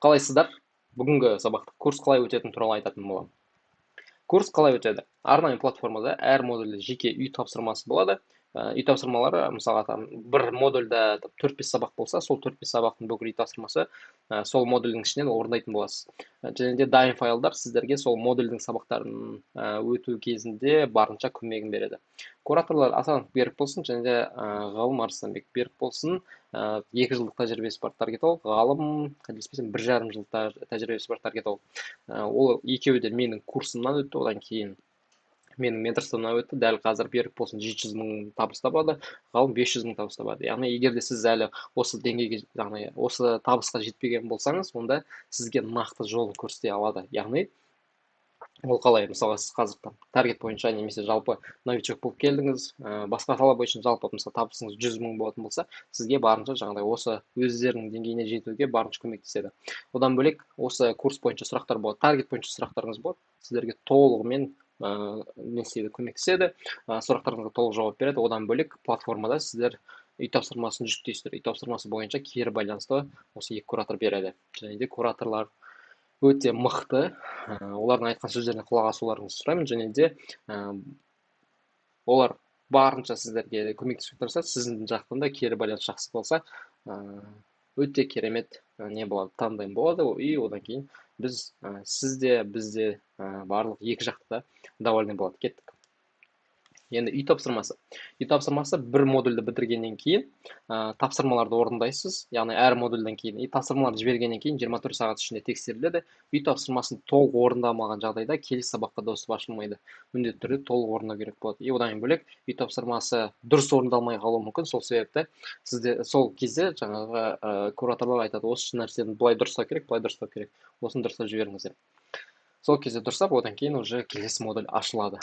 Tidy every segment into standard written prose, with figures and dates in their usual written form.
Қалайсыздар? Бүгінгі сабақта курс қалай өтетіні туралы айтатын боламын. Курс қалай өтеді? Арнайы платформада әр модульде жеке үй тапсырмасы болады. Үй тапсырмалары, мысалға, бір модульда 4-5 сабақ болса, сол 4-5 сабақтың бүкіл үй тапсырмасы сол модульдің ішінен орындайтын боласыз. Және де дайын файлдар сіздерге сол модульдің сабақтарын өту кезінде барынша көмегін береді. Кураторлар Асанов Берік болсын, және де Ғалым Арыстанбек Берік болсын. 2 жылдық тәжірибесі бар таргетолог, ғалым, қателеспесем 1,5 жыл тәжірибесі бар таргетолог. Ол екеуі де менің курсымнан өтті, одан кейін менің менторствомнан өтті. Дәл қазір Берік болсын 700 мың табыс табады, ғалым 500 мың табыс табады. Яғни, егер де сіз әлі осы деңгейге, яғни осы табысқа жетпеген болсаңыз, онда сізге нақты жолын көрсете алады. Яғни, ол қалай? Мысалға, сіз қазір таргет бойынша немесе жалпы новичок болып келдіңіз, басқа сала бойынша жалпы мысалы табысыңыз 100 мың болатын болса, сізге барынша жаңағыдай осы өздерінің деңгейіне жетуге барынша көмектеседі. Одан бөлек осы курс бойынша сұрақтар болады, таргет бойынша сұрақтарыңыз болады, сіздерге толығымен не істейді, көмектеседі, сұрақтарыңызға толық жауап береді. Одан бөлек платформада сіздер үй тапсырмасын жүктейсіздер. Үй тапсырмасы бойынша кері байланысты осы екі куратор береді. Және де кураторлар өте мықты. Олардың айтқан сөздеріне құлақ асуларыңызды сұраймын, және де олар барынша сіздерге көмектесуге тырысады. Сіздің жақтан да кері байланыс жақсы болса, өте керемет не болады, таңдайым болады. И одан кейін сіз де, біз де барлық екі жақта довольны болады. Кеттік. Енді үй тапсырмасы. Үй тапсырмасы бір модульді бітіргеннен кейін тапсырмаларды орындайсыз. Яғни әр модульден кейін тапсырмаларды жібергеннен кейін 24 сағат ішінде тексеріледі. Үй тапсырмасын толық орындамаған жағдайда келесі сабаққа доступ ашылмайды. Міндетті түрде толық орындау керек болады. И одан бөлек үй тапсырмасы дұрыс орындалмай қалуы мүмкін. Сол себепті сізде сол кезде жаңағы кураторлар айтады, осы нәрсені былай дұрыстау керек, былай дұрыстау керек. Осыны дұрыстап жіберіңіздер. Сол кезде дұрыстап, одан кейін уже келесі модуль ашылады.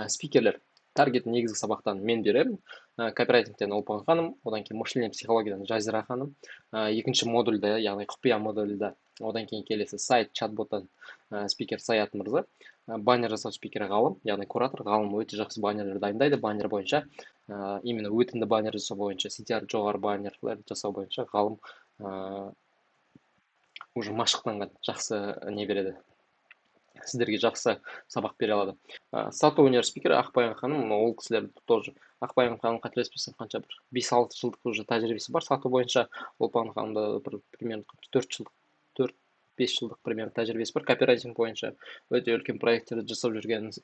Спикерлер. Таргет негізгі сабақтан мен беремін. Копирайтингтен Ұлпан ханым, одан кейін мышление психологиядан Жазира ханым. Екінші модульда, яғни құпия модульда, одан кейін келесі сайт чат-боттан спикер Саят мырза. Баннер жасау спикері Ғалым, яғни куратор. Ғалым өте жақсы баннерлер дайындайды. Баннер бойынша, именно өтінді баннер жасау бойынша, CTR жоғары баннерлер жасау бойынша Ғалым уже машықтанған, жақсы не береді. Сіздерге жақсы сабақ бере алады. Сату өнер спикері Ақбаян ханым, ол кісілер тоже. Ақбаян ханым қателеспесем қанша бір 5-6 жылдық уже тәжірибесі бар сату бойынша. Ұлпан ханымда бір примерно 4-5 жылдық примерно тәжірибесі бар копирайтинг бойынша. Өте үлкен проекттерді жасап жүрген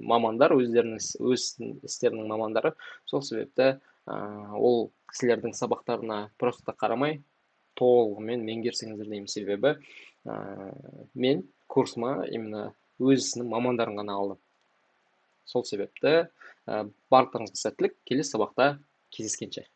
мамандар, өз істерінің мамандары. Сол себепті ол кісілердің сабақтарына просто қарамай толығымен меңгерсеңіздер деймін. Себебі мен курсыма именно өз ісінің мамандарын ғана алдым. Сол себепті барлықтарыңызға сәттілік. Келесі сабақта кездескенше.